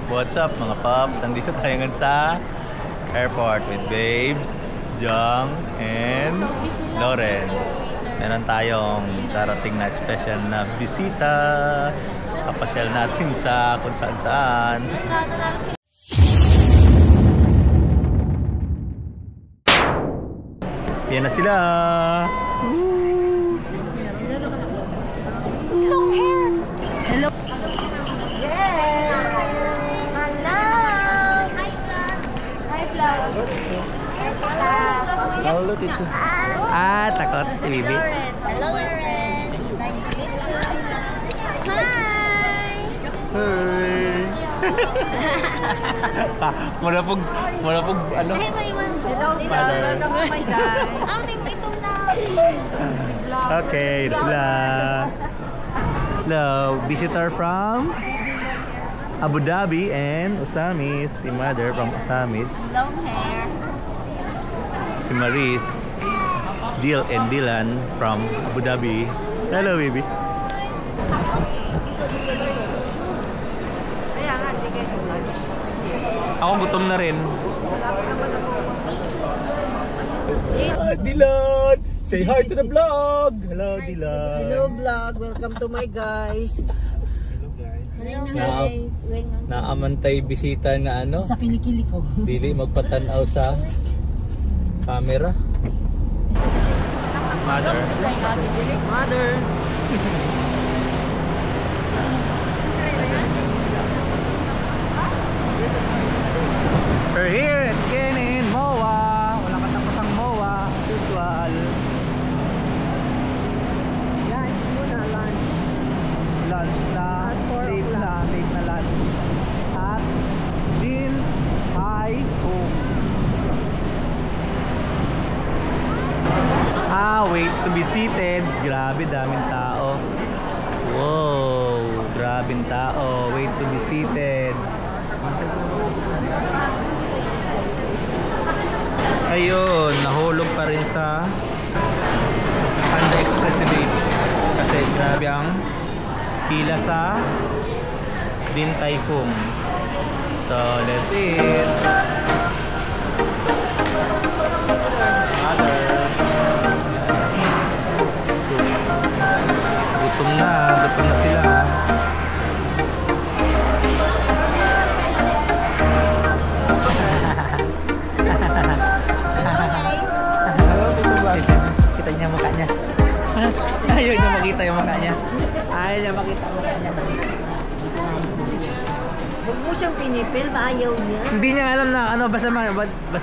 What's up mga Pops? Nandito tayo ngayon sa airport with Babes, Jong, and Lawrence. Meron tayong darating na special na bisita. Kapasyal natin sa kung saan-saan. Yan na sila! Long hair! Hello! Hello, Tito. Ah, takot si Bibi. Hello, Lauren. Hi! Mula pog ano? Ay, may iwan. Hello, welcome to my guys. Itong na. Okay, sila. Hello, visitor from Abu Dhabi and Usamis. Si mother from Usamis. Long hair. Si Maris, Dil and Dylan from Abu Dhabi. Hello, baby. Kaya nga, hindi kayo sa lunch. Ako gutom na rin. Dylan! Say hi to the vlog! Hello, Dylan! Hello vlog, welcome to my guys. Naamantay bisita na ano? Sa kilikili ko. Dili magpatanaw sa camera. Mother. Mother. We're here again in MOA. Wala katapusang MOA. Usual. Lunch muna, lunch. Lunch na. At 4 Late o'clock. na. Late na lunch. At Din Hai Kung. Wait to be seated. Grabe, daming tao. Wow, grabing tao. Wait to be seated. Ayun, nahulog pa rin sa Panda Express Baby. Kasi grabe ang pila sa Din Tai Fung. So, that's it. Gutom na sila. Kita niya mukha niya. Ayaw niya makita yung mukha niya. Ayaw niya makita yung mukha niya. Huwag mo siyang pinipil, ayaw niya. Hindi niya alam na ano, basta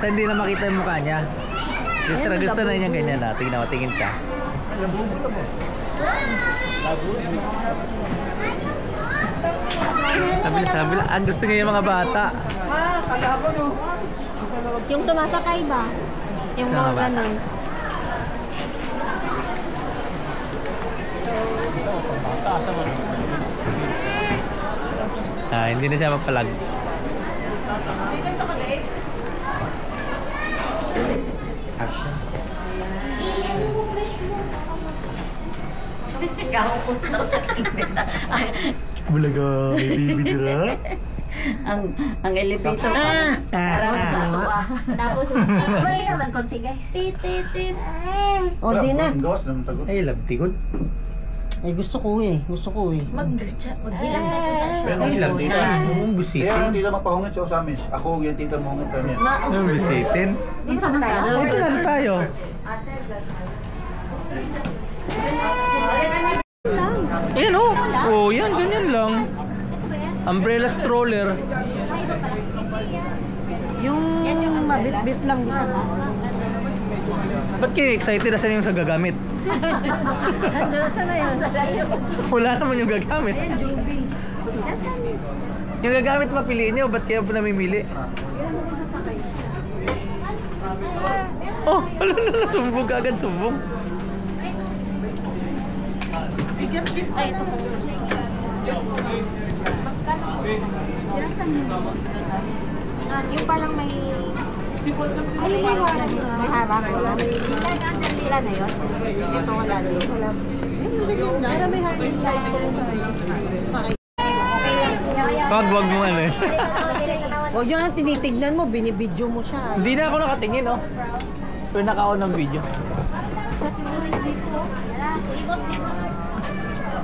hindi na makita yung mukha niya. Gusto na niya ganyan na. Tingnan mo, tingin ka. Sabi lang, ang gusto niya yung mga bata. Yung sumasakay ba? Yung mga ganun. Hindi na siya magpalag. Kahukot daw sa kimita. Bulaga, may baby dira. Ang elevator. Parang sa tuwa. Tapos, may naman konti guys. Tit. O, di na. Ay, labtigod. Ay, gusto ko eh. Maghilang na ito. Pero ang ilang dito. Ang busitin. Kaya ang tita magpahungit siya sa amin. Ako yung tita mahungit pa niya. Ang busitin. Isa man tayo. Ito na tayo. Ayan o. Oh, yan. Ganyan lang. Umbrella stroller. Yung mabit-bit lang dito. Ba't kayo excited na saan yung sa gagamit? Saan na yun? Wala naman yung gagamit. Ayan, Joby. Yung gagamit mapiliin nyo, ba't kayo po namimili? Oh, sumbong ka agad, sumbong. Ay, ito po. Yung palang may... May harap. Dila na yun? Ito wala din. Pero may harness lights po. Wag mo ano. Huwag nyo nga tinitignan mo, binibidyo mo siya. Hindi na ako nakatingin, oh. Pero naka-on ng video.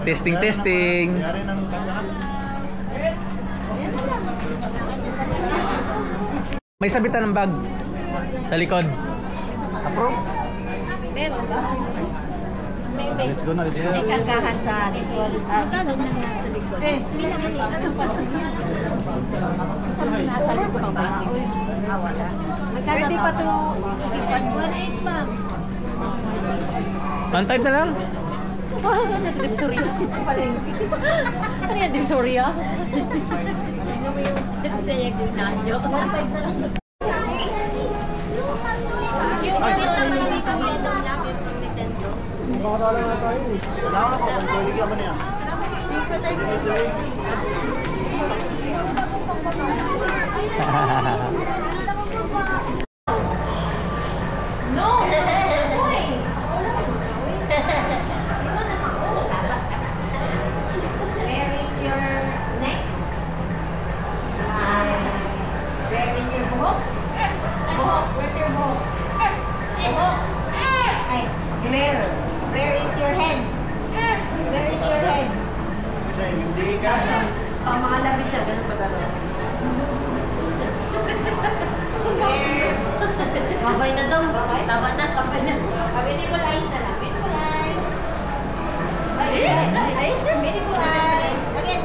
Testing. Yari ng kanya. May sabitan ng bag. Sa likod. Approve? Meron ba? Let's go na, let's go. May kargahan sa likod. Magkano na nasa likod? May naman yung ano pa sa niya. Nasa likod pa ba? Wala. Pwede pa ito. Sige pa. 1.8 ma'am. One-type na lang. Divisoria. Ano yan, Divisoria? Kasi yung nanyo. 1.5 na lang. Yung unit na malaki kami doon namin pag Nintendo. Wala ko na po, balik ka niya. Where is your neck? Where is your buhok? Buhok. Where's your buhok? Buhok. Ay, where is your head? Where is your head? Hindi ka. Ang mga labit siya, ganun pa gano'n. Where? Babay na daw. Tama na. Visualize na lang. Visualize. Ay, sis. Visualize. Again.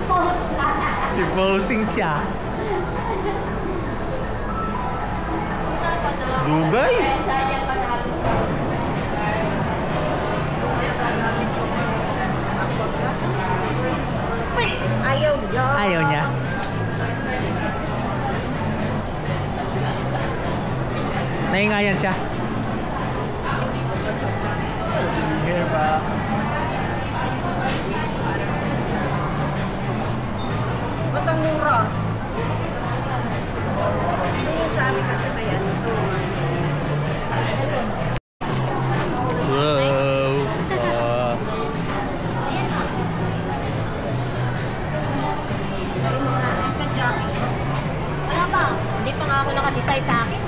Pause. Posting siya. Dugay. Sayang pa na. Ayaw niya. Ayaw niya. Naingayan siya. Here ba? Ba't ang mura? Sabi kasi ba yan? Wow. Wala ba? Hindi pa nga ako naka-decide sa akin.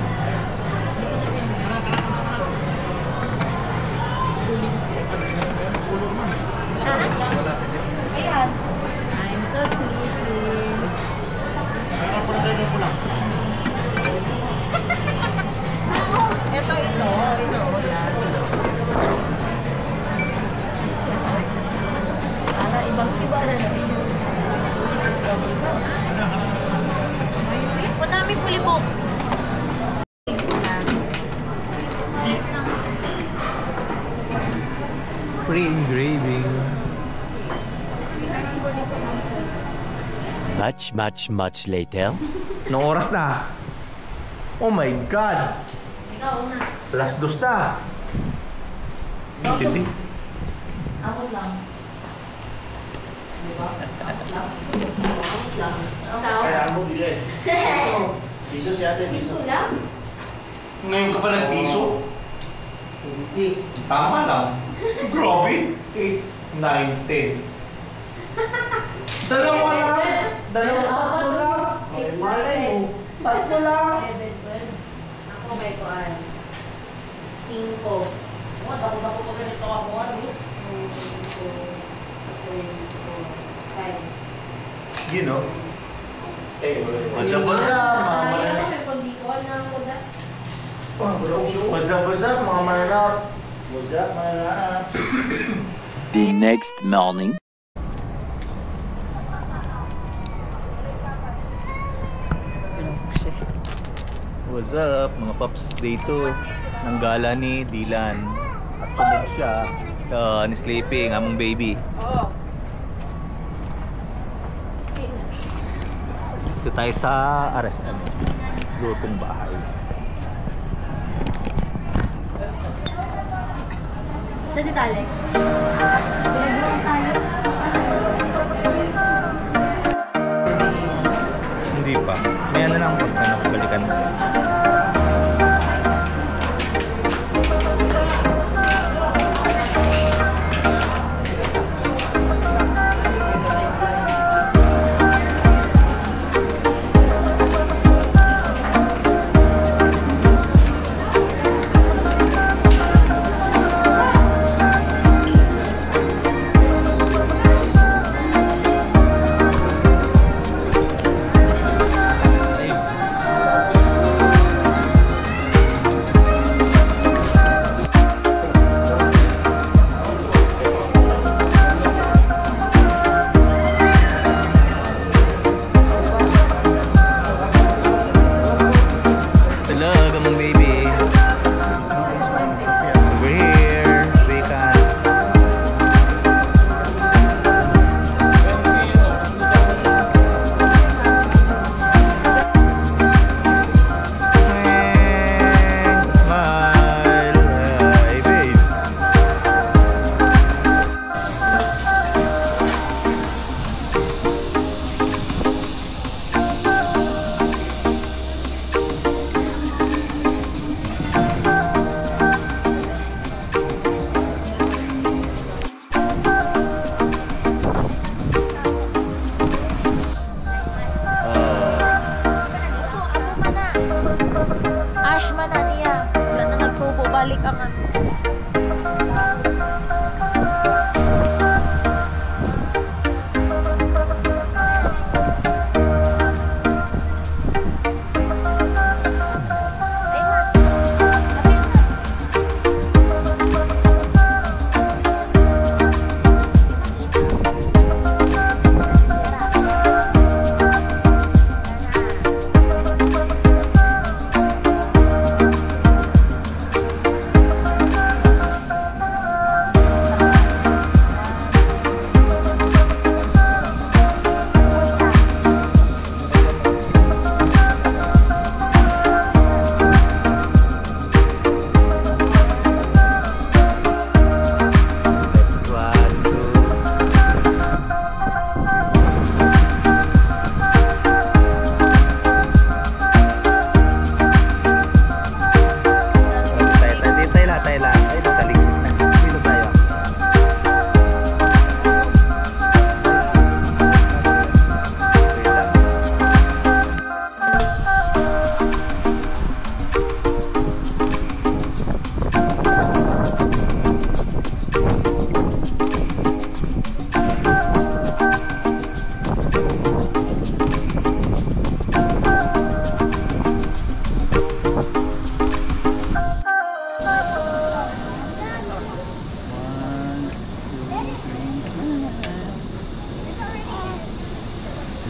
Ayan. I'm so sleepy. Ito. Yan. Para ibang-iba na naman. Punta namin fully book. Free engraving. Much later. Anong oras na? Oh my God! Ikaw una. Last dos na. Hindi. Abot lang. Kaya mo bili. Piso si ate, piso. Ngayon ka pa nag-piso? Hindi. Tama lang. Grabe. 8, 9, 10. Dalawa lang. Tatlo lang. Ay, malay mo. Tatlo lang. Ako may kuan. 5. Ako pa ganito ako. Alis. 5. You know? Eh, What's up, mga mananap? What's up, mga mananap? What's up, mananap? The next morning. What's up, mga paps? Day 2 ng gala ni Dylan. At tulog siya. Ni sleeping, among baby. Dito tayo sa RSM. Lutong bahay. Sa detalye. Hindi pa. May ano lang pag balikan. naman.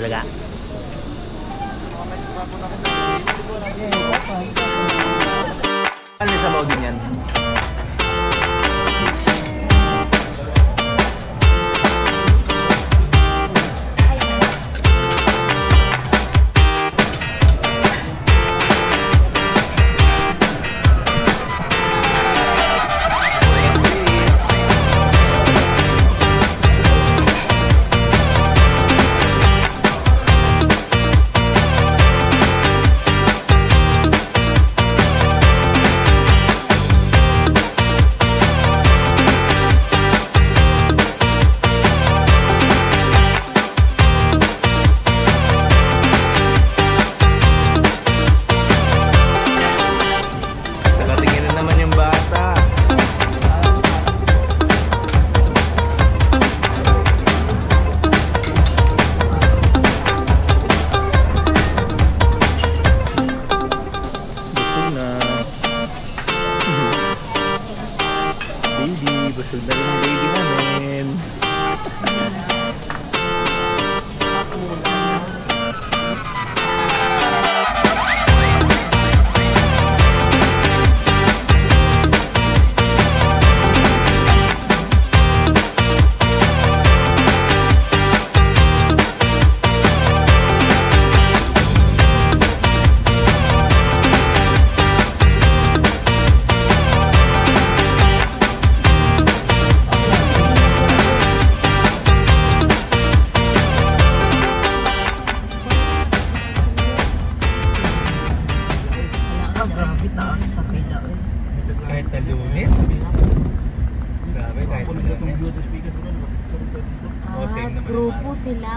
Laga. Ano sa bawah din yan? Busog na rin ang baby namin. Grabe taas sa pila. Kahit na Lunes. Grabe, kahit na Lunes. Same naman Grupo naman. sila.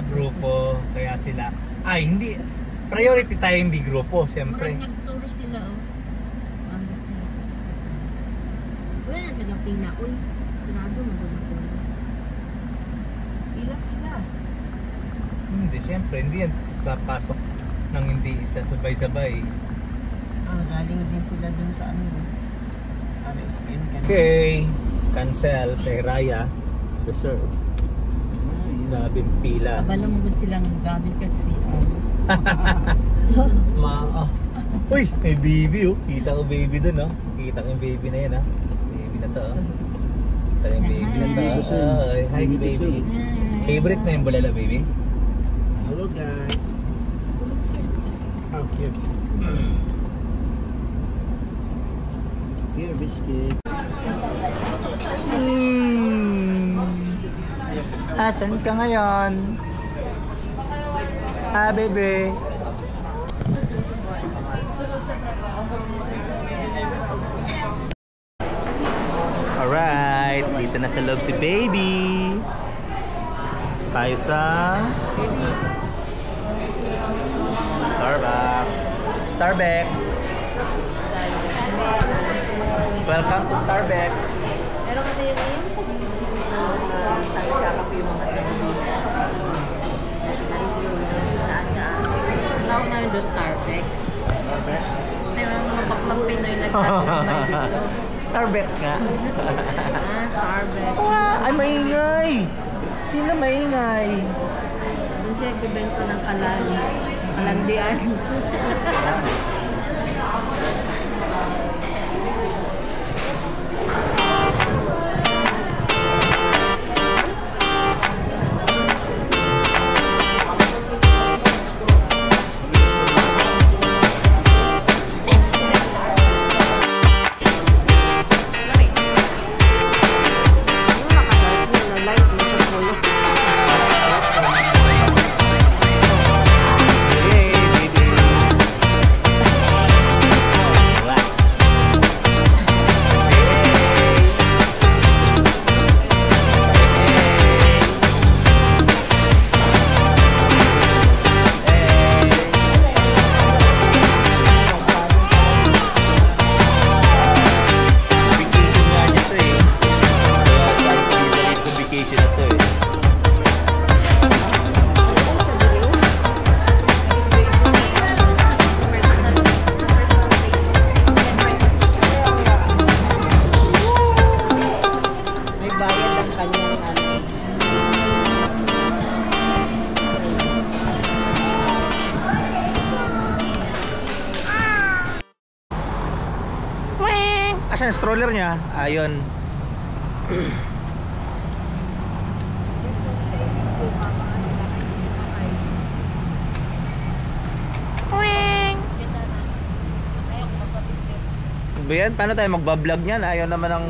Grupo, kaya sila. Ay, hindi. Priority tayo, hindi grupo, siyempre. Parang nagturo sila, oh. Ambot sila po sa pila. Wala na sa pila, uy. Sarado mo ba na pila sila? Hindi, siyempre, hindi yan papasok nang hindi isa sabay-sabay. Galing din sila dun sa ano. RSM kanina. Okay, cancel sa Hiraya. Reserve. Labing pila. Abala mo ba silang gamit kasi? Uy, may baby oh. Kita ko baby dun oh. Kita ko yung baby na yan ah. Baby na to oh. Kita yung baby na to. Hi baby. Favorite na yung bulala baby? Hello guys. Oh, here. Here, biscuit. Asan ka ngayon? Ah, baby. Alright, dito na sa loob si baby. Tayo sa Starbucks. Welcome to Starbucks. Pero kasi yun sa saan kakapi yung mga sarili. Tawag namin doon Starbucks. Kasi mga baklang Pinoy nagsasabi dito. Starbucks nga. Starbucks. Ay, maingay! Sino maingay? Doon siya nagbibenta ng kalandian. Asan yung stroller niya? Ayun. Ba yan? Paano tayo magbablog niyan? Ayaw naman ang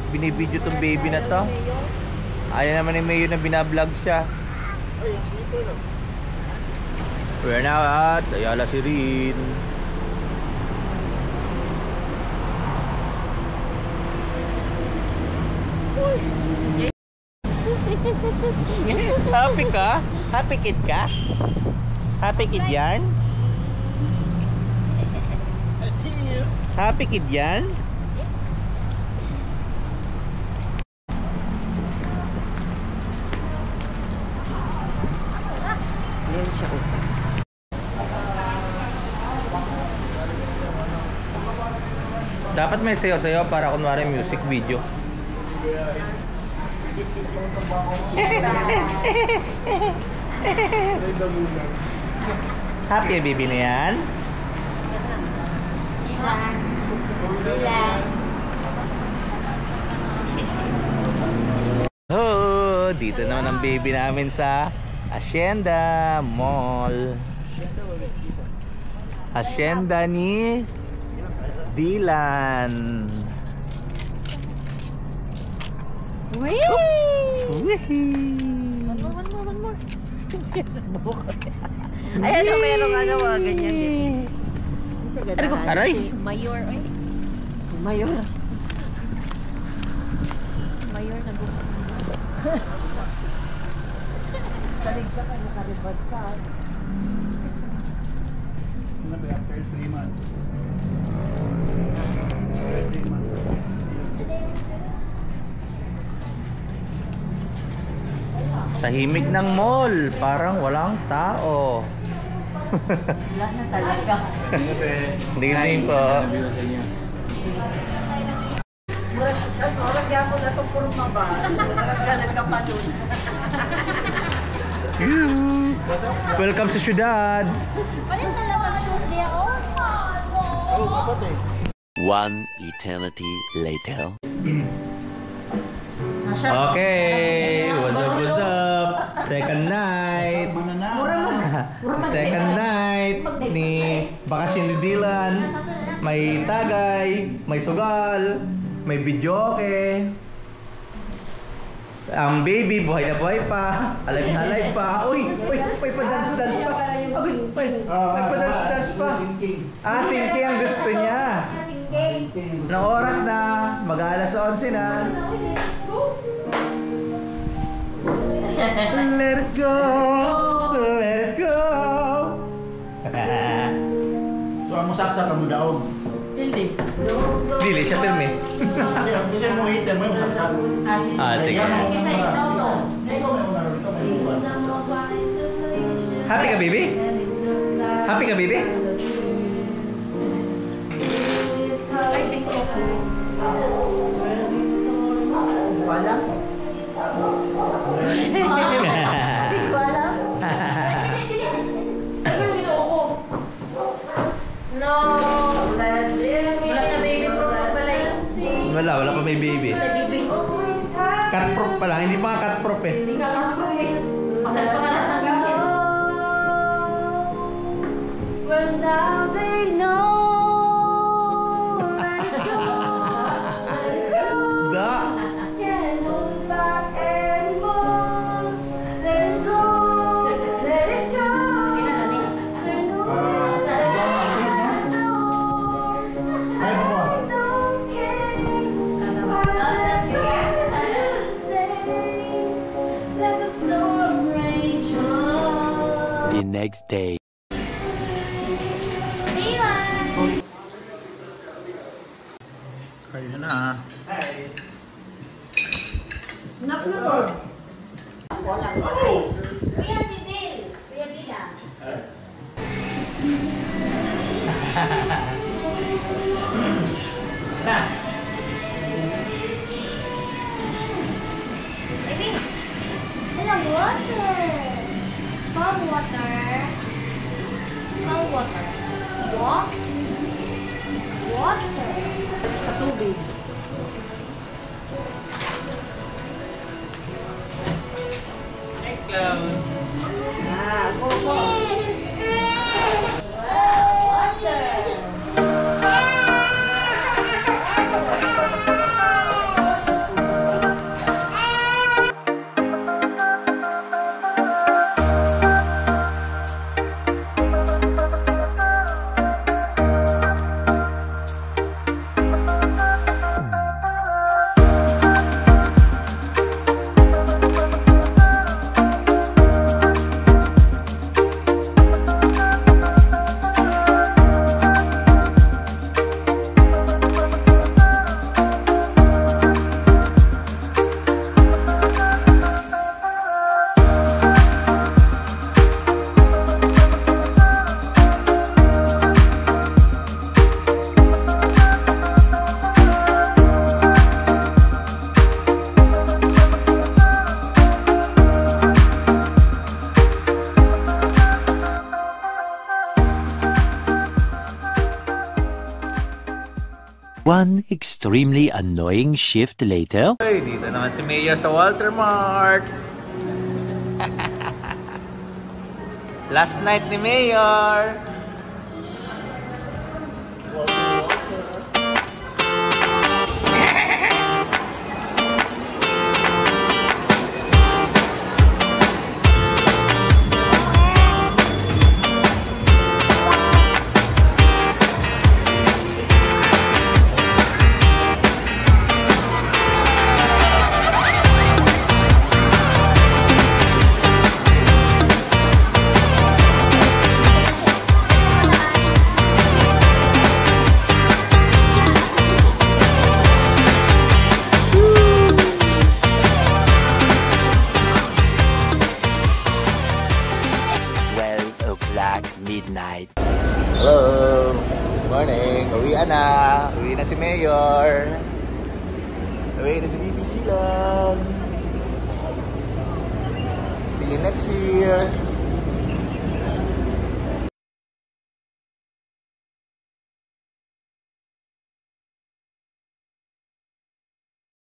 binibideo tong baby na to. Ayaw naman ni Mayo na binablog siya. We're now at Ayala Sirin. Happy ka? Happy kid ka? Happy kid yan? I see you. Happy kid yan? Yan siya upa. Dapat may sayo-sayo para kunwari music video. Happy ya baby na yan? Oh, dito naman ang baby namin sa Hacienda Mall. Hacienda ni Dylan. One more. Sa buko. Ayan o, meron nga mga ganyan. Hindi siya ganahan. Aray! Mayor, eh. Mayor. Mayor na gusto. Salig ka, nakaribad ka. After 3 months. After 3 months. Tahimik ng mall, parang walang tao. Wala na talaga. Hindi rin po. Tapos marag yapo na itong puro maba. Nagkapadun. Welcome sa syudad. Palit na lang ang shoes niya, oh. One eternity later. Okay, what's up? Second night. Second night ni bakasyon ni Dylan. May tagay, may sugal, may videoke. Ang baby buhay na buhay pa, alive na alive pa. Uy, may pa-dance-dance pa. Uy, may pa-dance-dance pa. Ah, sinking ang gusto niya. Na oras na, mag-alas 11 na. Let it go, let it go. So, ang musaksa ka mo daog. Hindi. Go, go, Dili siya pirmi. Hindi, ang gusto mo hit mo yung saksak. Sige. Kasi ito to. Ikaw may una rito, may uwan. Happy ka, baby? Happy ka, baby? Ay, bisko ko. Wala. Hindi ko alam. No. Wala na baby proof pa pala yun. Wala pa may baby. Baby. Cut proof pa lang, hindi pa nga cut proof eh. Hindi ka proof eh. Pasal pa ka lahat ng gamit. Well, now they know. Da! Can't hold back anymore. Let it go. Let it go. Turn away. Kaya mo ba? Don't care what you say. Let the storm rage on. The next day. Kaya na. Snack na ba? Kuya si Dale. Kuya Bida. Na! Walang water. Palm water. Palm water. What? Water. Sa tubig. Go, go. One extremely annoying shift later. Hey, dito naman si Mayor sa Walter Mart. Last night ni Mayor. Midnight. Hello! Morning! Uwian na! Uwi na si Mayor! Uwi na si Bibi Gilang! See you next year!